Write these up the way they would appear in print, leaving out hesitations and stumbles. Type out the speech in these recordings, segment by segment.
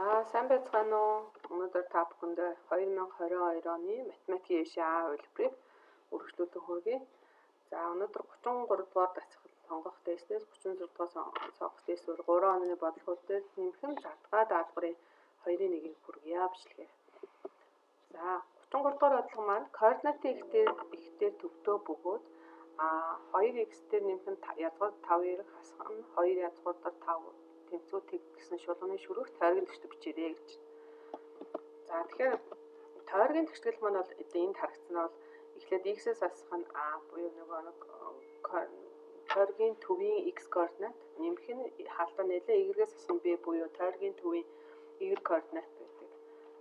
За сайн байцгаана уу? Өнөөдөр та бүхэндээ 2022 оны математикийн ишээ А хувилбарыг үргэлжлүүлэн хүргэе. За өнөөдөр 33 дугаар дасгал сонгох тестээс 36 дугаар сонгох тестээр 3 оны бодлогууд дээр нэмхэн зардгаа даалгаврын 2-1-ийг хүргье бичлэгээ. За 33 дугаар бодлого маань координатын ихтэй төвдөө бөгөөд 2x дээр нэмхэн язгуур 5-ыг хасах нь 2 язгуур дээр 5 тэнцүү тэг гэсэн шулууны шүрэг тойргийн тэгшдэг бичээрэй гэж. За тэгэхээр тойргийн тэгштгэл маань бол энд харагдсан нь бол эхлээд x-ээс асах нь a буюу нэг тойргийн төвийн x координат нэмэх нь хаалтаа нэлээ y-ээс асах нь b буюу тойргийн төвийн y координат байдаг.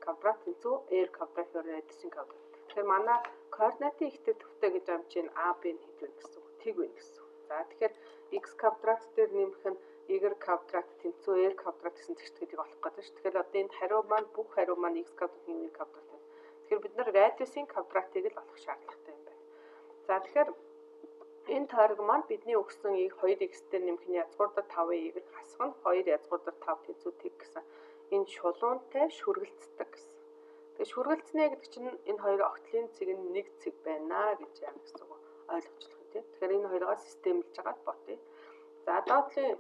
Квадрат тэнцүү r квадрат эдсэн квадрат. Тэгэхээр манай координатын ихтэй төвтэй гэж ам чинь a b нь хэд вэ гэсэн үг, тэг вэ гэсэн үг. За тэгэхээр x квадрат дээр нэмэх нь y квадрат тэнцүү r квадрат гэсэн тэгшгэлийг олох гэдэг шүү. Тэгэхээр одоо энд хариу маань бүх хариу маань x квадратын y квадрат байна. Тэгэхээр бид нар радиусын квадратыг л олох шаардлагатай юм байна. За тэгэхээр энэ тойрог маань бидний өгсөн y 2x дээр нэмэх нь язгуурдад 5-ыг y хасах нь 2 язгуурдад 5 тэнцүү тэг гэсэн энэ шулуунтай шүргэлцдэг гэсэн. Тэгэхээр шүргэлцнэ гэдэг чинь энэ хоёр огтлын цэг нь нэг цэг байна гэж яа гэсэн үг ойлгочлох юм тийм. Тэгэхээр энэ хоёроо системлж хагаад ботъё. За доотлын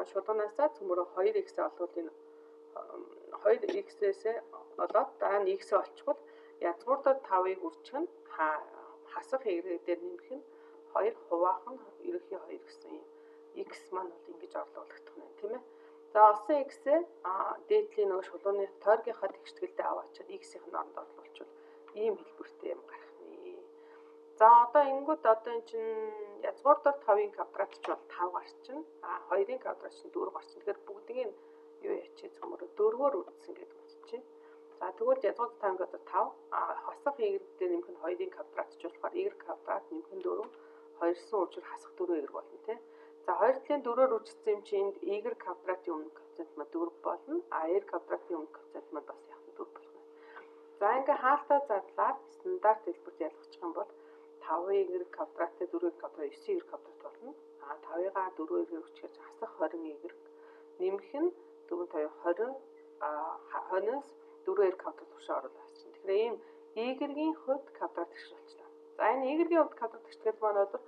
шулуунаасаа цөмөрөө 2x-ээ олвол энэ 2x-ээс олоод дараа нь x-ээ олчихвол язгуурдад 5-ыг үржих нь хасах y дээр нэмэх нь 2 хуваахан ерөнхий 2 гэсэн юм. X маань бол ингэж орлуулагдах нь тийм ээ. За олсон x-ээ дээдлийн нөгөө шулууны тойргийнхаа тэгшгэлдээ аваачаад x-ийн оронд орлуулчихвал ийм хэлбэртэй юм гарах нэ. За одоо ингэнгүүт одоо эн чинь язгуурдад 5-ын квадрат ч бол 5 гарчин. 2-ын квадрат чинь 4 гарчин. Тэгэхээр бүгдийг юу ячээ цөмөрө 4-өөр үзсэн гэдэг үзчихье. За тэгвэл язгуурдад 5-ын квадрат 5 хасах y дээр нэмэх нь 2-ын квадрат ч болохоор y квадрат нэмэх нь 4 2-сын үржил хасах 4y болно тий. За 2 талын 4-оор үржигдсэн юм чинь энд y квадратын өмнө коэффициент маань 4 болно. R квадратын өмнө коэффициент маань бас яг 4 болно. За ингээ хаалтаа задлаад стандарт хэлбэрт ялгачих юм бол 5y квадраттай 4y квадрат 9y квадрат болно. 5-ыгаа 4-ээр үржихэж хасах 20y нэмэх нь 4 20-аас 4y квадрат тушаа оруулах чинь. Тэгэхээр ийм y-ийн хувьд квадрат тэгшил болчихлоо. За энэ y-ийн хувьд квадрат тэгшил маань бол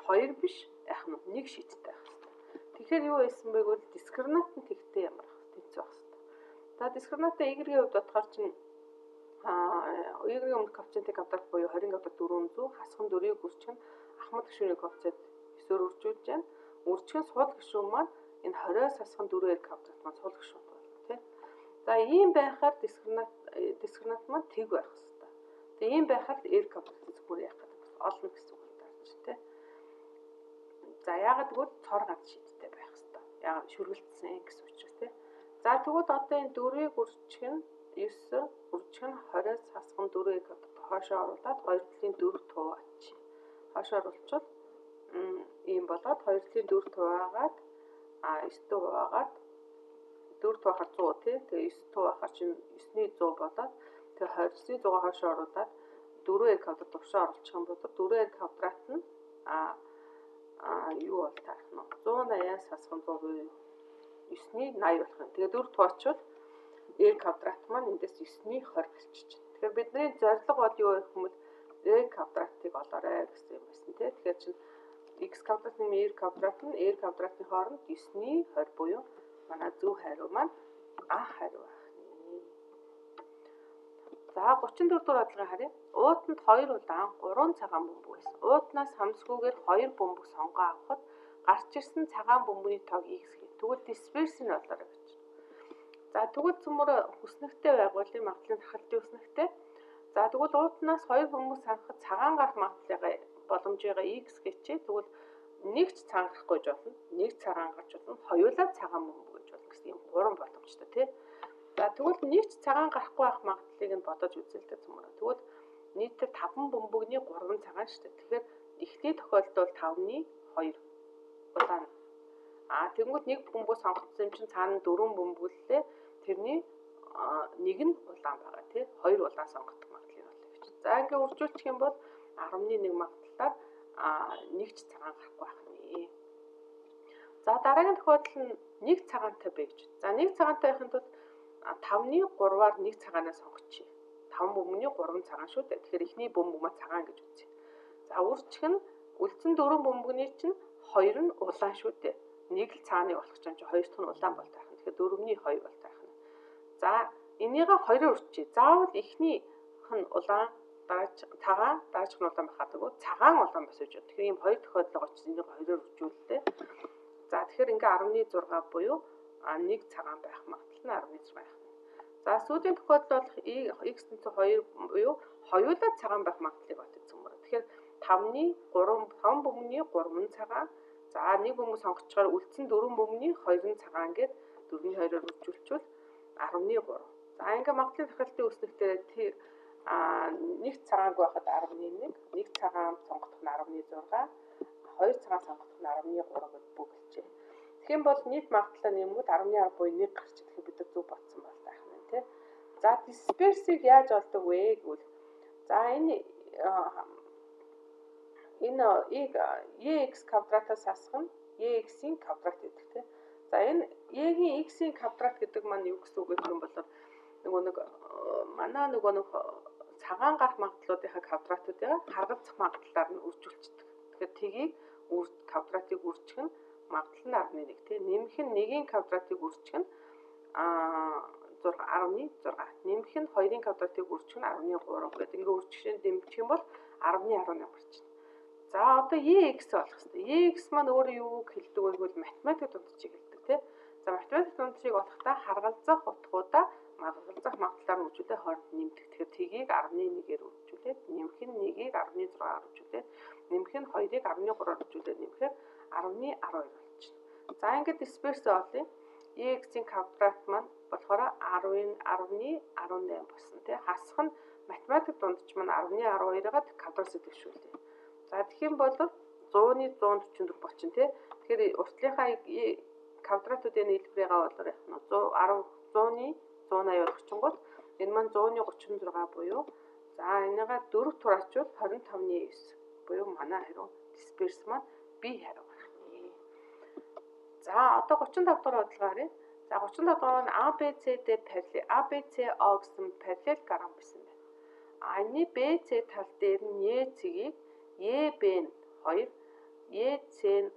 2 биш яах нь 1 шийдтэй байх хэрэгтэй. Тэгэхээр юу байсан бэ гэвэл дискриминант нь тэгтэй ямар тэнцүү байх хэрэгтэй. За дискриминантаа y-ийн хувьд бодохоор чинь y-ийн өмнө коэффициентийн квадрат буюу 20 квадрат 400 хасах нь 4-ийг үржих нь ахмад гишүүний коэффициент 9-оор үржүүлж байна. Үржих нь сул гишүүн маань энэ 20-аас хасах нь 4-ээр квадрат маань сул гишүүн болно тийм. За ийм байхаар дискриминант маань тэг байх хэрэгтэй. Тэгээ ийм байхаар r квадратын зүгээр яах гэдэг олно гэсэн үг байна тийм. За яагаад гэвэл цор ганц шийдтэй байх хэрэгтэй. Яагаад шүргэлтсэн гэсэн учраас тийм. За тэгвэл одоо энэ 4-ийг үржих нь 9 үржих нь 20-аас хасах нь 4-ийг хоошоо оруулаад 2 талын 4 туу ачи. Хоошоо оруулчихвал ийм болоод 2 талын 4 туваагаад 9 туу хуваагаад 4 туу хахаар 100 тий. Тэгээ 9 туу хахаар чинь 9-ний 100 болоод тэгээ 29-ний 100 хоошоо оруулаад 4-ээр квадрат тушаа оруулчих юм бол 4-ээр квадрат нь юу бол тарах нь 180-аас хасах нь 100 буюу 9-ний 80 болох юм. Тэгээ 4 туу очвол r квадрат маань эндээс 9-ний 20 болчих чинь. Тэгэхээр бидний зорилго бол юу гэх юм бол r квадратыг олоорой гэсэн юм байна тий. Тэгэхээр чинь x квадрат нэмээ r квадрат нь r квадратын хооронд 9-ний 20 буюу манай зөв хариу маань а хариу байх нэ. За 34 дугаар бодлогыг харъя. Уутанд 2 улаан 3 цагаан бөмбөг байсан. Уутнаас хамсгүйгээр 2 бөмбөг сонгоо авахад гарч ирсэн цагаан бөмбөгийн тоог x гээ. Тэгвэл дисперс нь болоорой гэж. За тэгвэл цөмөр хүснэгтэй байгуулын магадлалын тархалтын хүснэгтэй. За тэгвэл уутнаас 2 бөмбөг сангахад цагаан гарах магадлалын боломжийг x гэчээ. Тэгвэл нэг ч цагаан гарахгүй ч болно. Нэг цагаан гарч болно. Хоёулаа цагаан бөмбөг гэж болно гэсэн юм 3 боломжтой тий. За тэгвэл нэг ч цагаан гарахгүй байх магадлалыг нь бодож үзэлтэй цөмөр. Тэгвэл нийтдээ 5 бөмбөгний 3 цагаан шүү дээ. Тэгэхээр эхний тохиолдолд 5-ны 2 улаан. Тэгвэл нэг бөмбөг сонгогдсон юм чинь цаана 4 бөмбөглөлээ. Тэрний нэг нь улаан байгаа тий. 2 улаан сонгогдох магадлал нь болоо гэж. За ингээ үржүүлчих юм бол 10-ны 1 магадлалаар нэг ч цагаан гарахгүй байх нэ. За дараагийн тохиолдол нь нэг цагаантай бэ гэж. За нэг цагаантай байхын тулд 5-ны 3-аар 1 цагаанаа сонгочих. 5 бөмбөгийн 3 цагаан шүү дээ. Тэгэхээр эхний бөмбөг маань цагаан гэж үзье. За үржих нь үлдсэн 4 бөмбөгний чинь 2 нь улаан шүү дээ. Нэг л цагааны болох ч юм чи 2 дахь нь улаан бол таах нь. Тэгэхээр 4-ний 2 бол таах нь. За энийг 2-оор үржиж. Заавал эхнийх нь улаан цагаан дараачих нь улаан байхад нөгөө цагаан улаан бас үж. Тэгэхээр ийм хоёр тохиолдол байгаа чинь энийг 2-оор үржүүлээ. За тэгэхээр ингээ 16 буюу 1 цагаан байх магадлал нь 16 байх. За сүүлийн тохиолдол болох x тэнцүү 2 буюу хоёулаа цагаан байх магадлалыг батгсан мөрөө. Тэгэхээр 5 бөмбөгийн 3 цагаан. За нэг бөмбөг сонгочоор үлдсэн 4 бөмбөгийн 2 цагаан гээд 4-ний 2-оор үржүүлчихвэл 13. За ингээ магадлалын тохиолдлын үүснэгтээ нэг цагаанг байхад 11, нэг цагаан сонгох нь 16, хоёр цагаан сонгох нь 13 гэж бүгэлжээ. Тэгэх юм бол нийт магадлал нэмүүд 10-10 буюу 1 гарч ирэхэд бид нар зөв бодсон бол таах нь тий. За дисперсийг яаж олдог вэ гэвэл за энэ EX квадратаас асах нь EX-ийн квадрат гэдэг тий. За энэ E-ийн X-ийн квадрат гэдэг маань юу гэсэн үг гэх юм бол нөгөө нэг цагаан гарах магадлалуудынхаа квадратуудыг харгалзах магадлалаар нь үржүүлчихдэг. Тэгэхээр тгийг квадратыг үржих нь магадлал нь 11 тий. Нэмэх нь 1-ийн квадратыг үржих нь 16. Нэмэх нь 2-ийн квадратыг үржих нь 13 гэдэг ингээ үржих дэмжих юм бол 10-11 гарч байна. За одоо EX болох хэрэгтэй. EX маань өөрөө юу хэлдэг вэ гэвэл математик дундчийг хэлдэг тий. За математик дундчийг олохдоо харгалзах утгуудаа харгалзах магадлалаар нь үржүүлээ хооронд нэмдэг. Тэгэхээр тгийг 11-ээр үржүүлээд нэмэх нь 1-ийг 16-аар үржүүлээд нэмэх нь 2-ыг 13-аар үржүүлээд нэмэхээр 10-12 болчихно. За ингээд дисперс олъё. EX-ийн квадрат маань болохоор 10-18 болсон тий. Хасах нь математик дундч маань 10-12-аад квадрат дэвшүүлээ. За тэгэх юм бол 100-ны 144 болчихно тий. Тэгэхээр уртлынхаа квадратуудын нийлбэрийгээ болоор яах нь 100-ны 180 болгочингууд энэ маань 100-ны 36 буюу за энийгээ 4 тураачвал 25-ны 9 буюу манай хариу дисперс маань B хариу гарна. За одоо 35 дахь бодлого харъя. За 35 дахь нь ABCD параллел ABCO гэсэн параллел граф байсан байна. Энэний BC тал дээр нь EC-ийг EB нь 2, EC нь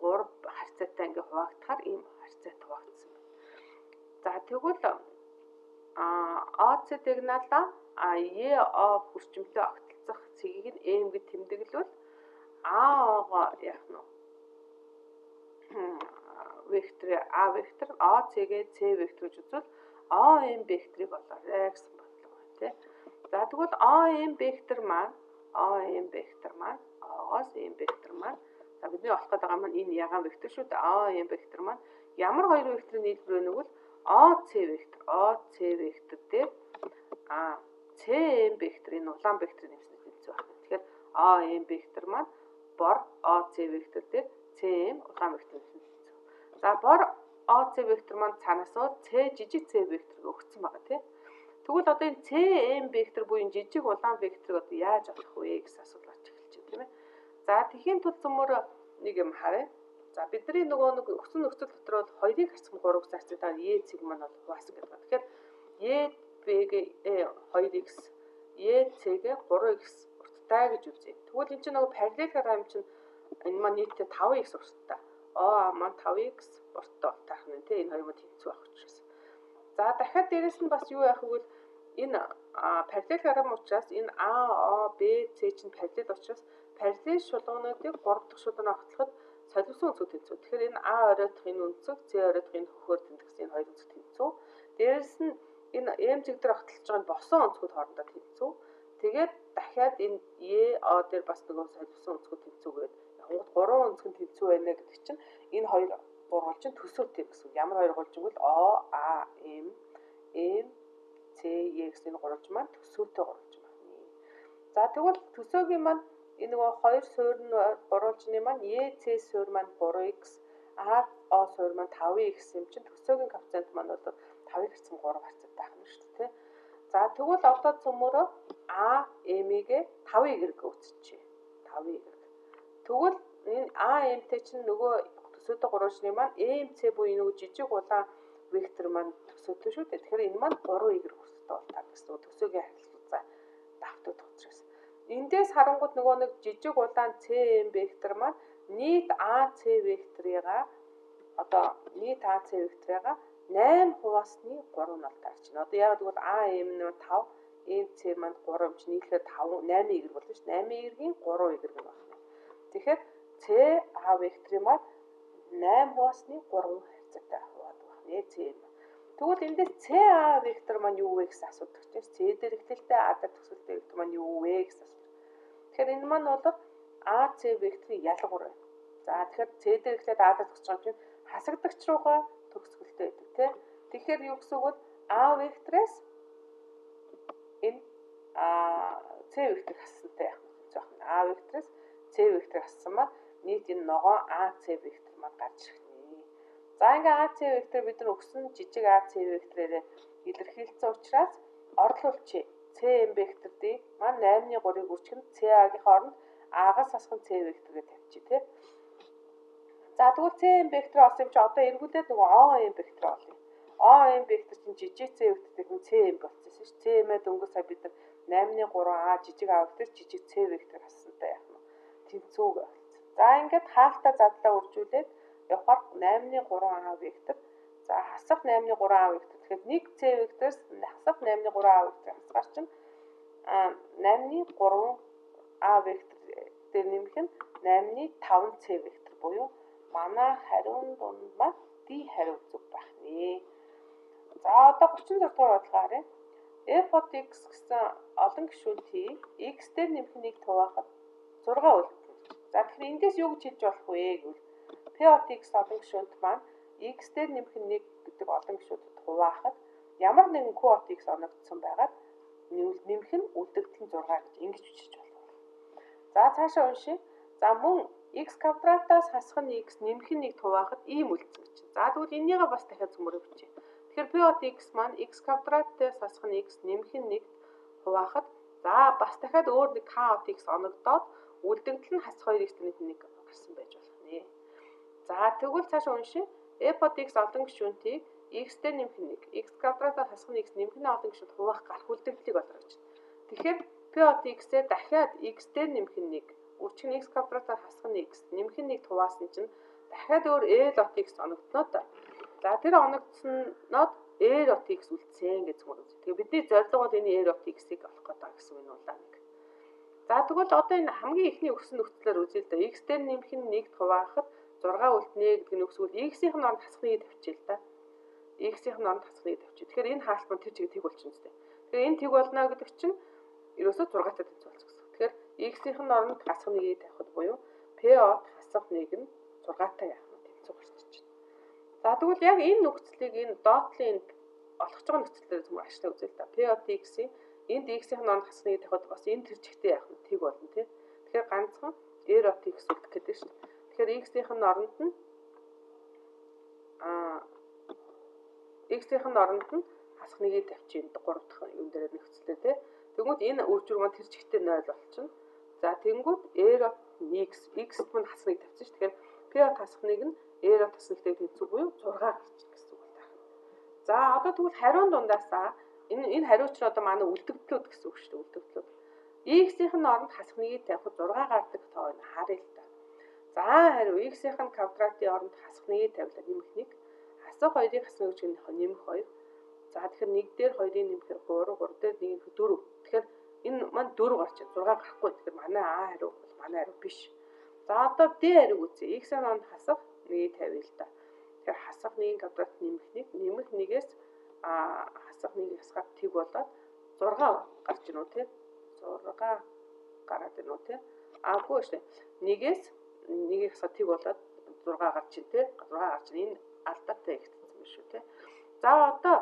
3 харьцаатай ингээ хуваагдахаар ийм харьцаатай хуваагдсан байна. За тэгвэл ОЦ дигналаа EO хүрчимтэй огтлцох цэгийг нь M гэж тэмдэглэвэл AO-го яах нь вектор A вектор OC-гээ C вектор гэж үзвэл OM векторыг болоорой гэсэн бодлого байна тий. За тэгвэл OM вектор маань OS M вектор маань за бидний олох гэдэг маань энэ ягаан вектор шүү дээ. OM вектор маань ямар хоёр векторын нийлбэр вэ гэвэл OC вектор дээр CM вектор энэ улаан векторын нэмсний тэнцүү байна. Тэгэхээр OM вектор маань бор OC вектор дээр CM улаан векторын нэмсний тэнцүү. За бор OC вектор маань цаанаасаа C жижиг C векторыг өгсөн байгаа тийм. Тэгвэл одоо энэ CM вектор буюу жижиг улаан векторыг одоо яаж олох вэ гэсэн асуулт гарч эхэлж байна тийм ээ. За тэхийн тул зөмөр нэг юм харъя. За бидний нөгөө нэг өгсөн нөхцөл дотор бол 2-ыг харьцсан 3-ыг зарцуулаад EC маань бол хуваасан гэдэг байна. Тэгэхээр EB-гээ 2x, EC-гээ 3x урттай гэж үзье. Тэгвэл энэ чинь нөгөө параллел граф чинь энэ маань нийтдээ 5x урттай. Маань 5x урттай таах нь тийм энэ хоёр маань тэнцүү авах учраас. За дахиад дээрэс нь бас юу яах вэ гэвэл энэ параллел граф учраас энэ A, B, C чинь параллел учраас параллел шулуунуудыг 3 дахь шулуунаар огтлоход солиусан өнцөг тэнцүү. Тэгэхээр энэ A оройдох энэ өнцөг, C оройдох энэ хөхөөр тэнцвэрсэн энэ хоёр өнцөг тэнцүү. Дээрэс нь энэ M зэг дээр огтлж байгаа босон өнцгүүд хоорондоо тэнцүү. Тэгээд дахиад энэ A дээр бас нөгөө солиусан өнцгүүд тэнцүүгээд яг 3 өнцөг нь тэнцүү байна гэдэг чинь энэ хоёр гурвал чинь төсөөтэй гэсэн. Ямар хоёр гурвалж игэл O, A, M, C, E гэсэн энэ гурвалж маань төсөөтэй гурвалж байна. За тэгвэл төсөөгийн маань энэ нөгөө хоёр суурь нь гурвалжны маань EC суурь маань 3x, AO суурь маань 5x юм чинь төсөөгийн коэффициент маань бол 5-ыг харьцан 3 харьцаатай байх нь шүү дээ. За тэгвэл одоо цөмөрөө AM-ийг 5-ыг эрг үүсчихье. 5-ыг эрг. Тэгвэл энэ AM-тэй чинь нөгөө төсөөтэй гурвалжны маань EMC буюу нөгөө жижиг улаан вектор маань төсөөтэй шүү дээ. Тэгэхээр энэ маань 3y хүртэл болтаа гэсэн төсөөгийн харилцаа давтагдах учраас. Эндээс харангууд нөгөө нэг жижиг улаан CM вектор маань нийт AC векторыгаа одоо нийт AC векторыгаа 8 хуваасны 3 нь бол таарч байна. Одоо яг тэгвэл AM нь 5, MC маань 3 юм чи нийлээд 5 8y болно шүү. 8y-ийн 3y байна. Тэгэхээр CA векторын маань 8 хуваасны 3 харьцаатай хуваад байна. CM. Тэгвэл эндээс CA вектор маань юу вэ гэсэн асуудаг чинь C дээр эхлэлтэй A дээр төгсөлтэй вектор маань юу вэ гэсэн асуудаг. Тэгэхээр энэ маань бол AC векторын ялгуур байна. За тэгэхээр C дээр эхлээд A дээр төгсөж байгаа чинь хасагдагч руугаа төгсгөлтэй байдаг тийм. Тэгэхээр юу гэсэн үг вэ? A векторээс энэ C вектор хассантай яах вэ? A векторээс C вектор хассан маань нийт энэ ногоон AC вектор маань гарч ирнэ. За ингээ AC вектор бид нар өгсөн жижиг AC векторээрээ илэрхийлсэн учраас орлуулчих. CM векторыг маань 8-ны 3-ыг үржих нь CA-гийн оронд A-гаас хасах C векторыг тавьчих тийм. За тэгвэл CM вектор олсон юм чи одоо эргүүлээд нөгөө OM вектор олъё. OM вектор чинь жижиг C вектортэй хүн CM болчихсон шүү. CM-ээ дөнгөж сая бид нар 8-ны 3 A жижиг A вектор жижиг C вектор хассантай яах нь тэнцүүг болсон. За ингээд хаалтаа задлаа үржүүлээд явахаар 8-ны 3 A вектор. За хасах 8-ны 3 A вектор. Тэгэхээр нэг C вектороос хасах 8-ны 3 A вектор хасгаар чинь 8-ны 3 A вектор дээр нэмэх нь 8-ны 5 C вектор буюу манай хариун дунд маань D хариу зүг байх нэ. За одоо 36 дугаар бодлого харъя. F от x гэсэн олон гишүүнтийг x дээр нэмэх нэг хуваахад 6 үлдэнэ. За тэгэхээр эндээс юу гэж хэлж болох вэ гэвэл P от x олон гишүүнт маань x дээр нэмэх нэг гэдэг олон гишүүнтэд хуваахад ямар нэгэн Q от x оногдсон байгаад нэмэх нь үлдэгдэл нь 6 гэж ингэж бичиж болох. За цаашаа уншия. За мөн x квадратаас хасах нь x нэмэх нь нэг хуваахад ийм үлдсэн чинь. За тэгвэл энийгээ бас дахиад зөмөрөө бичье. Тэгэхээр P от x маань x квадратаас хасах нь x нэмэх нь нэг хуваахад за бас дахиад өөр нэг K от x оногдоод үлдэгдэл нь хасах 2x нэг гарсан байж болох нэ. За тэгвэл цаашаа уншия. F от x олон гишүүнтийг x дээр нэмэх нь нэг x квадратаас хасах нь x нэмэх нь олон гишүүнт хуваах гарах үлдэгдлийг олгож байна. Тэгэхээр P от x-ээ дахиад x дээр нэмэх нь нэг үржих нь x квадратаар хасах нь x нэмэх нь нэг хуваасан чинь дахиад өөр L от x оногдноо та. За тэр оногдсноод L от x үлдсэн гэж зураг. Тэгээ бидний зорилго бол энэ L от x-ийг олох гэдэг гэсэн юм уу нэг. За тэгвэл одоо энэ хамгийн ихний өгсөн нөхцлөөр үзье л да. X дээр нэмэх нь нэг хуваахад 6 үлднэ гэдэг нь өгсвөл x-ийн оронд хасахыг тавьчих л да. X-ийн оронд хасахыг тавьчих. Тэгэхээр энэ хаалтман тэр чигээр тэг болчихно зү. Тэгэхээр энэ тэг болно гэдэг чинь ерөөсөө 6-тай тэнцвэлцэх гэсэн. Тэгэхээр x-ийн оронд хасах нэгийг тавихад буюу P от хасах нэг нь 6-тай яах нь тэнцвэр болчихж байна. За тэгвэл яг энэ нөхцөлийг энэ доотлын олгож байгаа нөхцөлөөр зүгээр ашиглаж үзье л да. P от x-ийн энд x-ийн оронд хасах нэгийг тавихад бас энэ тэр чигтэй яах нь тэг болно тий. Тэгэхээр ганцхан R от x үлдэх гэдэг шүү дээ. Тэгэхээр x-ийн оронд нь x-ийн оронд нь хасах нэгийг тавьчих 3 дахь юм дээр нөхцөлтэй тий. Тэгвэл энэ үржүүр маань тэр чигтэй 0 болчихно. За тэнгууд R от x мань хасах нэг тавьчих шүү. Тэгэхээр P от хасах нэг нь R от хасах нэгтэй тэнцүү буюу 6 гарч гэсэн үг байна. За одоо тэгвэл хариун дундаасаа энэ хариуч нь одоо манай үлдэгдлүүд гэсэн үг шүү дээ. Үлдэгдлүүд. X-ийн оронд хасах нэгийг тавихад 6 гардаг тоо нь харъя л да. За хариу x-ийн квадратын оронд хасах нэгийг тавилаа нэмэх нэг. Хасах 2-ыг хасах гэж нэмэх 2. За тэгэхээр 1 дээр 2-ыг нэмэхээр 3, 3 дээр 1-ийг 4. Тэгэхээр энэ маань 4 гарч байна. 6 гарахгүй. Тэгэхээр манай А хариу бол манай хариу биш. За одоо D хариу үзье. X-ийн оронд хасах нэгийг тавья л да. Тэгэхээр хасах нэгийн квадрат нэмэх 1, нэмэх 1-ээс хасах нэгийг хасгаад тэг болоод 6 гарч ийн үү те? 6 гараад ийн үү те? Аагүй шүү. 1-ээс 1-ийг хасаад тэг болоод 6 гарч ийн те? 6 гарч ийн. Энэ алдаатай ихсэн юм шүү те. За одоо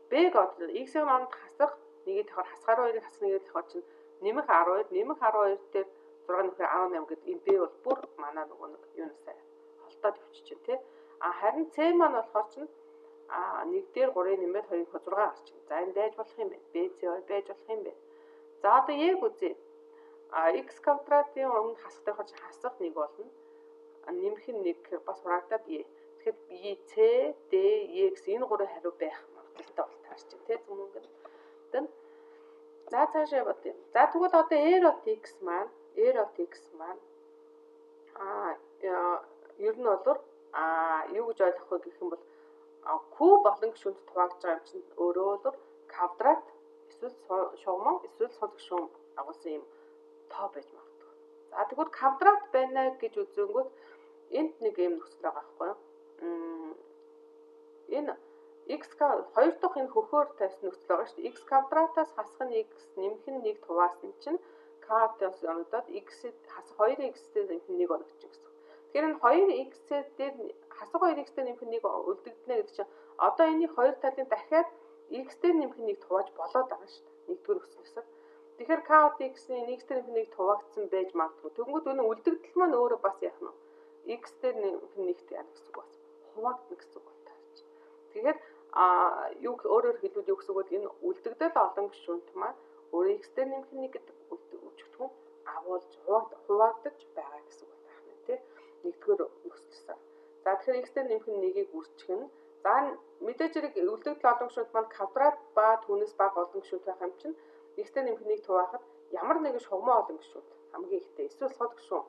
B-г одлоо. X-ийн оронд хасах нэгийг давхар хасгаар 2-ыг хасах нэгийг давхар чинь нэмэх 12 дээр 6 нөхөр 18 гэдэг энэ B бол бүр манай нөгөө нэг юунасаа холтоод явчих чинь тий. Харин C маань болохоор чинь 1 дээр 3-ыг нэмээд 2-ыг 6 гарч байна. За энэ байж болох юм байна. B C байж болох юм байна. За одоо яг үзье. X квадратын өмнө хасах давхар чинь хасах нэг болно. Нэмэх нь 1 гэхээр бас хураагдаад E. Тэгэхээр B, C, D, E гэсэн энэ гурван хариу байх магадaltaй бол таарч байна тий зөвмөнгөнд. За цаашаа бодъё. За тэгвэл одоо R of X маань ер нь бол юу гэж ойлгох вэ гэх юм бол куб олон гишүүнд хуваагдж байгаа юм чинь өөрөө бол квадрат эсвэл шугам эсвэл сул гишүүн агуулсан юм тоо байж магадгүй. За тэгвэл квадрат байна гэж үзэнгүүт энд нэг юм нөхцөл байгаа байхгүй юу? Энэ x хоёр дахь энэ хөхөөр тавьсан нөхцөл байгаа шүү дээ. X квадратаас хасах нь x нэмэх нь 1 хуваасан чинь k-аас оногдоод x-д хасах 2x-тэй нэмэх нь 1 оногдчих гэсэн. Тэгэхээр энэ 2x дээр хасах 2x-тэй нэмэх нь 1 үлдэгдэнэ гэдэг чинь одоо энийг хоёр талын дахиад x дээр нэмэх нь 1 хувааж болоод байгаа шүү дээ. Нэгдүгээр нөхцөлөөс. Тэгэхээр k-ийн x дээр нэмэх нь 1 хуваагдсан байж магадгүй. Тэгвэл энэ үлдэгдэл маань өөрөө бас яах нь x дээр нэмэх нь 1 яах гэсэн үг бас хуваагдана гэсэн үг таарч. Тэгэхээр юу өөрөөр хэлбэл юу гэсэн үг вэ? Энэ үлдэгдэл олон гишүүнт маань өөрөө x дээр нэмэх нь 1 гэдэг өчигдгөн агуулж хуваагдаж байгаа гэсэн үг таах нь тий. Нэгдүгээр нөхцөлсөн. За тэгэхээр x дээр нэмэх нь 1-ийг үржих нь. За мэдээж хэрэг үлдэгдэл олон гишүүнт маань квадрат ба түүнээс бага олон гишүүнт байх юм чинь x дээр нэмэх нь 1 хуваахад ямар нэгэн шугам олон гишүүнт хамгийн ихтэй эсвэл сул гишүүн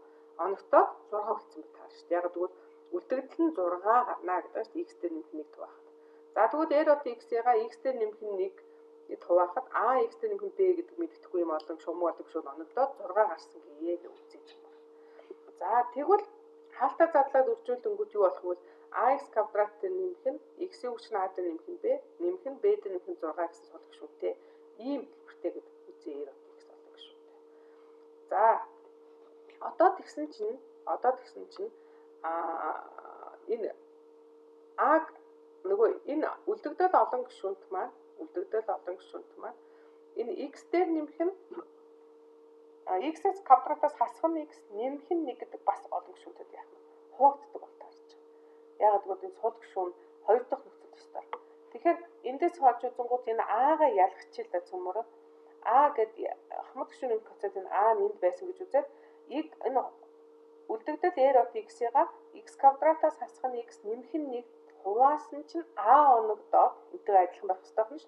оногдоод 6 үлдсэн байх таар шүү дээ. Яг тэгвэл үлдэгдэл нь 6 гарна гэдэг чинь x дээр нэмэх нь 1 хуваахад. За тэгвэл r of x-ийг x дээр нэмэх нь 1 хуваахад x дээр нэмэх нь b гэдэг мэддэхгүй юм олон шугам олон гишүүн оногдоод 6 гарсан гээ гэж үзэж байна. За тэгвэл хаалтаа задлаад үржүүлэнгүүт юу болох вэ? Ax квадрат дээр нэмэх нь x-ийн хүчин a дээр нэмэх нь b, нэмэх нь b дээр нэмэх нь 6 гэсэн сул гишүүнтэй ийм хэлбэртэй гэдэг үзээ r of x болно гишүүнтэй. За одоо тэгсэн чинь энэ нөгөө энэ үлдэгдэл олон гишүүнт маань энэ x дээр нэмэх нь x-с квадратаас хасах нь x нэмэх нь 1 гэдэг бас олон гишүүнтэй яах вэ? Хуваагддаг бол таарч. Яг гэвэл энэ сул гишүүн хоёр дахь нөхцөл төстэй. Тэгэхээр эндээс харж үзэнгүүт энэ a-га ялгачих л да цөмөрөө. A гэдэг хамт гишүүний коэффициент энэ a нь энд байсан гэж үзээд энэ үлдэгдэл r of x-ийг x квадратаас хасах нь x нэмэх нь 1 хуваасан чинь a оногдоод энтэй адилхан байх ёстой биш.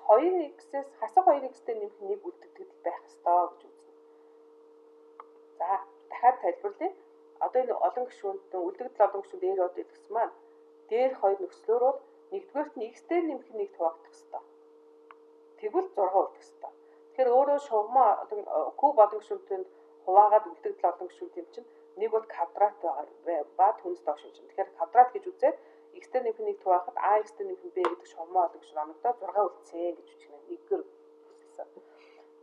2x-ээс хасах 2x-тэй нэмэх нь 1 үлдэгдэл байх ёстой гэж үзнэ. За дахиад тайлбарлая. Одоо энэ олон гишүүнд үлдэгдэл олон гишүүнд r of x маань дээр хоёр нөхцлөөр бол нэгдүгээрт нь x дээр нэмэх нь 1 хуваагдах ёстой. Тэгвэл 6 үлдэх ёстой. Тэгэхээр өөрөө шугам куб олон гишүүнтэнд хуваагаад үлдэгдэл олон гишүүнт юм чинь нэг бол квадрат ба түнс доош гэж. Тэгэхээр квадрат гэж үзээд x дээр нэмэх нь 1 хуваахад ax дээр нэмэх нь b гэдэг шугам олон гишүүн оногдоод 6 үлдсэн гэж үчигнэ. Нэгдүгээр нөхцөлсөн.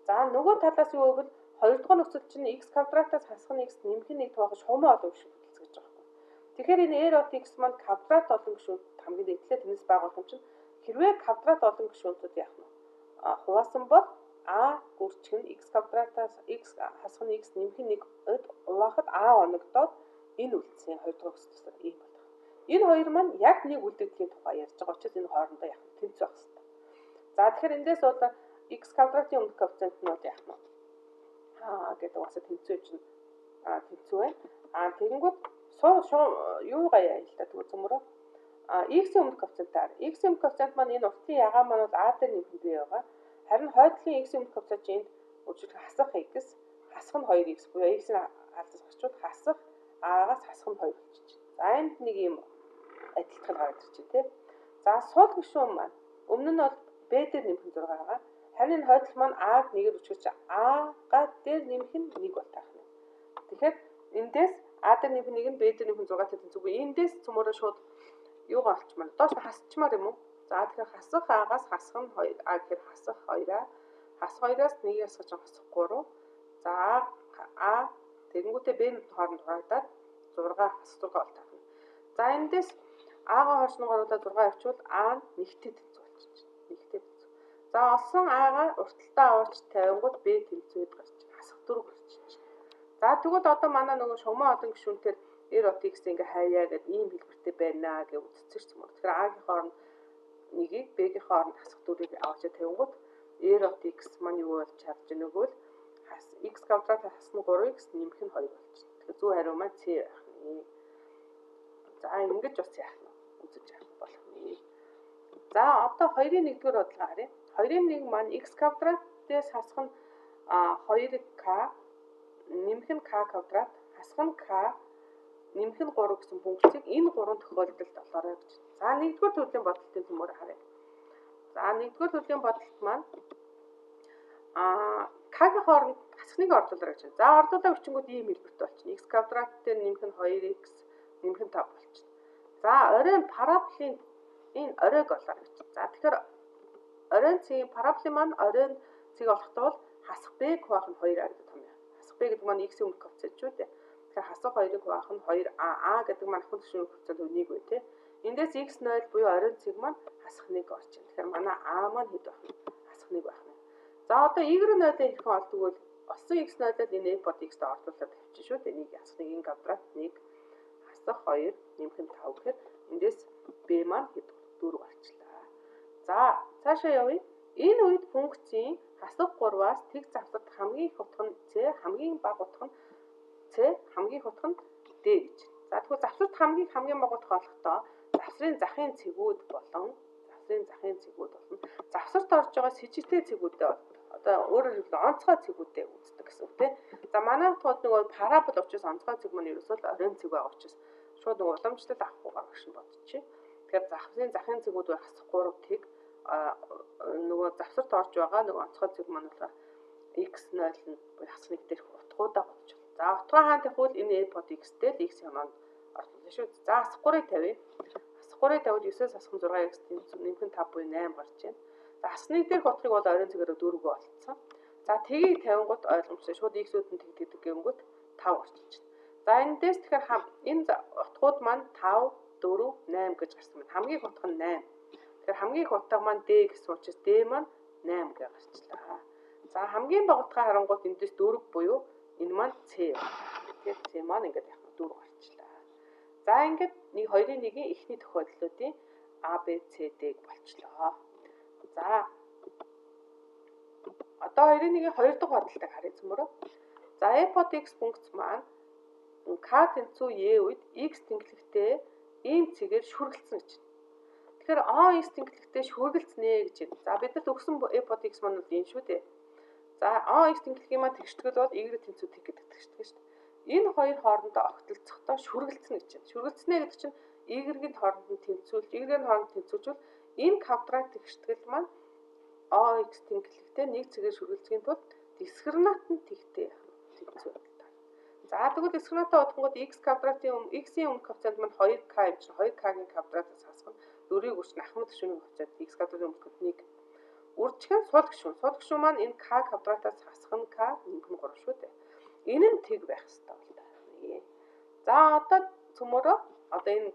За нөгөө талаас юу гэвэл хоёр дахь нөхцөл чинь x квадратаас хасах нь x нэмэх нь 1 хуваахад шугам олон гишүүн үлдсэн гэж байгаа юм. Тэгэхээр энэ r of x маань квадрат олон гишүүнт хамгийн дээдлээ тэрнээс бага болох юм чинь хэрвээ квадрат олон гишүүнтүүд яах нь хуваасан бол a гүрчих нь x квадратаас x хасах нь x нэмэх нь 1 хуваахад a оногдоод энэ үлдсэн хоёр дахь нөхцөл ийм байна. Энэ хоёр маань яг нэг үлдэгдлийн тухай ярьж байгаа учраас энэ хоорондоо яах вэ? Тэнцвэх хэрэгтэй. За тэгэхээр эндээс бол x квадратын өмнөх коэффициент нь бол яах нь гэдэг бас тэнцвэ чинь тэнцвэ байна. Тэгэнгүүт юугаа яа л та тэгвэл цөмөрөө x-ийн өмнөх коэффициентаар x-ийн өмнөх коэффициент маань энэ уртлын ягаан маань бол a дээр нэмэх нь b байгаа. Харин хойдлын x-ийн өмнөх коэффициент энд үржих хасах x хасах нь 2x буюу x-ийн хаалтаас гарчвал хасах a-гаас хасах нь 2 болчих. За энд нэг юм адилтгал гараад ирчих тий. За сул гишүүн маань өмнө нь бол b дээр нэмэх нь 6 байгаа. Харин энэ хойдол маань a-г нэгээр үчгэж a-га дээр нэмэх нь 1 бол таах нь. Тэгэхээр эндээс a дээр нэмэх нь 1 нь b дээр нэмэх нь 6 гэдэг зүг. Эндээс цөмөрөө шууд юугаа олчмаар доош хасчмаар юм уу? За тэгэхээр хасах a-гаас хасах нь 2 a гэхээр хасах 2а. Хасах 2-аас 1 ясгаж хасах 3. За a тэгэнгүүтээ b-ийн хооронд хуваагдаад 6 хасах 6 бол таах нь. За эндээс a-га хоошноор оруулаад 6 авчвал a нь нэгтэй тэнцүү болчих. Нэгтэй тэнцүү. За олсон a-га урталтаа аваач 50-гууд b тэнцвэд гарч хасах 4 гарч. За тэгвэл одоо манай нөгөө шугам олон гишүүнээр r of x ингээ хаяа гэдэг ийм хэлбэртэй байна гэж үзчихэж юм. Тэгэхээр a-гийн хооронд 1-ийг b-гийн хооронд хасах 4-ийг аваач 50-гууд r of x маань юу болж чадж нөгөөл x квадрат хасна 3x нэмэх нь 2 болчих. Тэгэхээр зөв хариу маань c байх нь. За ингэж бас яах нь үзэж явах болох нэ. За одоо 2-ын 1-р бодлого харъя. 2-ын 1 маань x квадратээс хасах нь 2k нэмэх нь k квадрат хасах нь k нэмэх нь 3 гэсэн функцийг энэ 3 тохиолдолд олоорой гэж. За 1-р төрлийн бодлогын төмөр харъя. За 1-р төрлийн бодлолт маань k-гийн хооронд хасхныг орлуулаарай гэж. За орлуулаа бичингүүд ийм хэлбэртэй болчихно. X квадрат дээр нэмэх нь 2x нэмэх нь 5 болчихно. За оройн параболын энэ оройг олоорой гэж. За тэгэхээр оройн цэгийн параболын маань оройн цэг олохдоо бол хасах b хуваах нь 2a гэдэг том юм. Хасах b гэдэг маань x-ийн өмнөх коэффициент шүү дээ. Тэгэхээр хасах 2-ыг хуваах нь 2a гэдэг маань ахын түвшний коэффициент 1 бай тээ. Эндээс x0 буюу оройн цэг маань хасах 1 орж байна. Тэгэхээр манай a маань хэд байх вэ? Хасах 1 байх нь. За одоо y0-ыг хэрхэн олдог вэ? Олсон x0-ыг энэ a под x-тэй орлуулад тавьчих шүү дээ. 1 хасах 1-ийн квадрат 1 хасах 2 нэмэх нь 5 гэхээр эндээс b маань хэд 4 болчлаа. За цаашаа явъя. Энэ үед функцийн хасах 3-аас тэг завсарт хамгийн их утга нь c, хамгийн бага утга нь c, хамгийн их утга нь d гэж. За тэгвэл завсарт хамгийн бага утга олохдоо завсрын захын цэгүүд болон завсарт орж байгаа с жижигтэй цэгүүдтэй одоо өөрөөр хэлбэл онцгой цэгүүдтэй үздэг гэсэн үг тийм. За манай тулд нөгөө парабол учраас онцгой цэг маань ерөөсөө л оройн цэг байгаа учраас шууд нөгөө уламжлалт авахгүй гэж бодчих. Тэгэхээр захын цэгүүд хасах 3 тэг нөгөө завсарт орж байгаа нөгөө онцгой цэг маань болохоор x0 нь хасах 1 дээрх утгуудаа бодчих. За утгаа хаана тавих вэ? Энэ a под x-тэй л x хямаанд орлуулна шүү. За хасах 3-ыг тавья. Хасах 3-ыг тавьд 9-ээс хасах 6x нэмэх нь 5 буюу 8 гарч байна. За хасах 1 дээрх утгыг бол оройн цэгээрээ 4 болцсон. За тгийг тавингууд ойлгомжтой шууд x-үүд нь тэгдэг гэнгүүт 5 орчиж байна. За эндээс тэгэхээр энэ утгууд маань 5, 4, 8 гэж гарсан байна. Хамгийн их утга нь 8. Тэгэхээр хамгийн их утга маань d гэсэн учраас d маань 8 гэж гарчлаа. За хамгийн бага утгаа харангуут эндээс 4 буюу энэ маань c. Тэгэхээр c маань ингээд яг 4 гарчлаа. За ингээд 2-ын 1-ийн эхний тохиолдлуудын a, b, c, d-г болчлоо. За одоо 2-ын 1-ийн 2 дахь бодлогыг харъя цөмөрөө. За a под x функц маань k тэнцүү a үед x тэнглэгтэй ийм цэгээр шүргэлцэн гэж. Тэгэхээр x тэнглэгтэй шүргэлцнэ гэж байна. За бидэд өгсөн a под x маань бол энэ шүү дээ. За x тэнглэгийн маань тэгштгэл бол y тэнцүү тэг гэдэг тэгштгэл шүү дээ. Энэ хоёр хоорондоо огтлцохдоо шүргэлцэн гэж байна. Шүргэлцнэ гэдэг чинь y-ийн хооронд нь тэнцүүл, y-ийн хооронд тэнцүүжүүл энэ квадрат тэгштгэл маань x тэнглэгтэй нэг цэгээр шүргэлцгийн тулд дискриминант нь тэгтэй тэнцүү байна. За тэгвэл дискриминантаа бодоход x квадратын x-ийн өмнөх коэффициент маань 2k юм чинь 2k-гийн квадратаас хасах нь 4-ийг үржих нь ахмад гишүүний коэффициент x квадратын өмнөх нь 1. Үржих нь сул гишүүн. Сул гишүүн маань энэ k квадратаас хасах нь k нэмэх нь 3 шүү дээ. Энэ нь тэг байх ёстой бол таа. За одоо цөмөрөө одоо энэ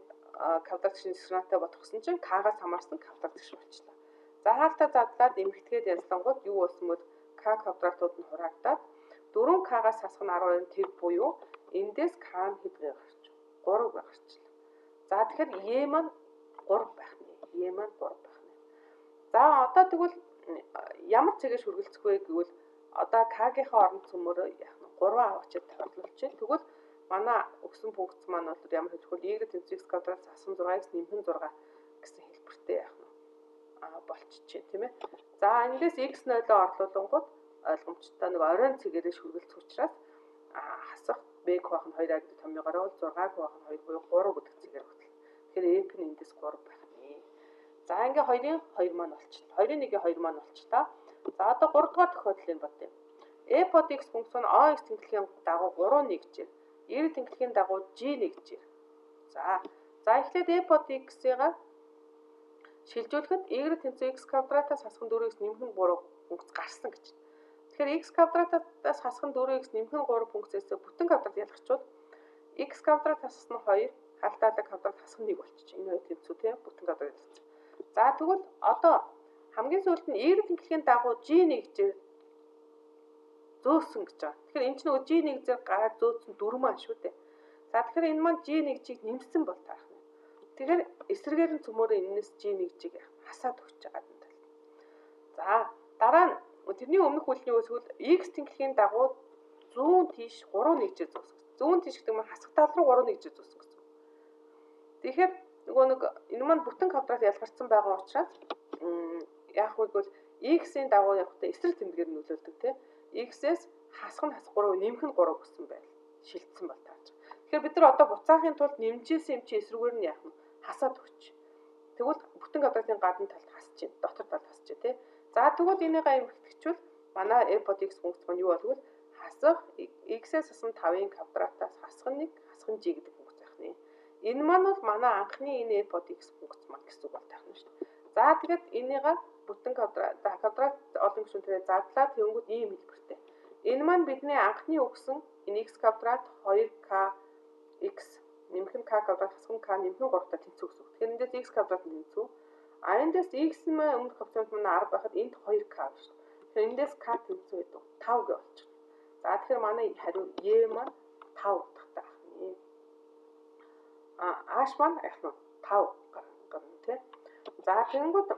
квадрат гишүүний дискриминантаа бодох гэсэн чинь k-гаас хамаарсан квадрат гишүүн болчихлоо. За хаалтаа задлаад эмэгтгээд янзлангууд юу болсон бэ? K квадратууд нь хураагдаад 4k-гаас хасах нь 12 тэг буюу эндээс k нь хэдгээ гарч 3 гарчлаа. За тэгэхээр e маань 3 байх нэ. E маань 3 байх нэ. За одоо тэгвэл ямар цэгээр шүргэлцэх вэ гэвэл одоо k-гийнхаа оронд цөмөрөө яах нь 3 авчид тавьлуулчих. Тэгвэл манай өгсөн функц маань бол ямар хэлэх вэ? y тэнцүү x квадрат хасах 6x нэмэх нь 6 гэсэн хэлбэртэй яах нь болчихжээ тийм ээ. За эндээс x0-оо орлуулангууд ойлгомжтой нэг оройн цэгээрээ шүргэлцэх учраас хасах b хуваах нь 2a гэдэг томьёогоор бол 6 хуваах нь 2 буюу 3 гэдэг цэгээр хөтлөх. Тэгэхээр f нь эндээс 3 байх нэ. За ингээ 2-ын 2 маань болчихлоо. 2-ын 1-ийн 2 маань болчлаа. За одоо 3 дугаар тохиолдлыг бодъё. a под x функц нь x тэнглэхийн дагуу 3 нэгжээр y тэнглэхийн дагуу g нэгжээр. За эхлээд a под x-ийг шилжүүлэхэд y тэнцүү x квадратаас хасах нь 4x нэмэх нь 3 функц гарсан гэж. Тэгэхээр x квадратаас хасах нь 4x нэмэх нь 3 функцээс бүтэн квадрат ялгчвал x квадрат хасах нь 2, хаалтаалаг квадрат хасах нь 1 болчих. Энэ хоёр тэнцүү тийм бүтэн квадрат ялгцсан. За тэгвэл одоо хамгийн сүүлд нь y тэнглэхийн дагуу g нэгжээр зөөсөн гэж байгаа. Тэгэхээр энэ ч нөгөө g нэгжээр гараад зөөсөн 4 маань шүү дээ. За тэгэхээр энэ маань g нэгжийг нэмсэн бол таах нь. Тэгэхээр эсрэгээр нь цөмөрөө энэс g нэгжийг хасаад өгч байгаа юм даа. За дараа нь тэрний өмнөх үйлний үсгэл x тэнглэхийн дагуу 100 тийш 3 нэгжээр зөөсөн. 100 тийш гэдэг нь хасах тал руу 3 нэгжээр зөөсөн гэсэн. Тэгэхээр нөгөө нэг энэ маань бүтэн квадрат ялгарсан байгаа учраас яах вэ гэвэл x-ийн дагуу явахдаа эсрэг тэмдгээр нөлөөлдөг тийм. X-ээс хасах нь хасах 3, нэмэх нь 3 гэсэн байл. Шилжсэн бол тааж. Тэгэхээр бид нар одоо буцаахын тулд нэмжсэн юм чи эсрэггээр нь яах нь хасаад өгч. Тэгвэл бүтэн квадратын гадна талд хасч чинь, дотор талд хасч тий. За тэгвэл энийг эмхэгдэхчвэл манай f под x функц маань юу болов? Хасах x-ээс хасна 5-ын квадратаас хасах нь 1, хасах нь g гэдэг функц байх нэ. Энэ маань бол манай анхны энэ f под x функц маань гэсэн үг бол таах нь шүү дээ. За тэгээд энийгээ бүтэн квадрат олон гишүүнтэй задлаа тэгэнгүүт ийм хэлбэртэй. Энэ маань бидний анхны өгсөн энэ x квадрат 2k x нэмэх нь k квадрат хасах нь k нэмэх нь 3 та тэнцүү гэсэн үг. Тэгэхээр эндээс x квадрат нь тэнцүү. А эндээс x маань өмнөх коэффициент маань 10 байхад энд 2k байна шүү дээ. Тэгэхээр эндээс k тэнцүү гэдэг 5 гэж болчихно. За тэгэхээр манай хариу e маань 5 дахтай ах нь. H маань яг нь 5 гарна тий. За тэгэнгүүт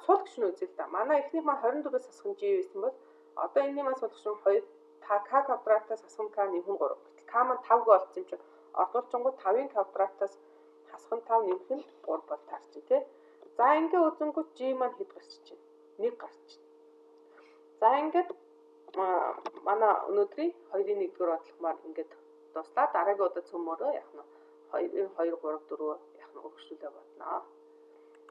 сул гишүүн үзье л да. Манай эхнийх маань 24-өөс хасах нь g байсан бол одоо энэний маань сул гишүүн 2 k квадратаас хасах нь k нэмэх нь 3. Гэтэл k маань 5 гэж олсон юм чинь ордуулчингууд 5-ын квадратаас хасах нь 5 нэмэх нь 3 бол таарч тий. За ингээ үзэнгүүт g маань хэд гарч чинь? 1 гарч чинь. За ингээд манай өнөөдрийн 2-ын 1-р бодлогомоор ингээд дуслаа. Дараагийн удаа цөмөрөө яг нь 2 2 3 4 яг нь өргөжлүүлээ бодноо.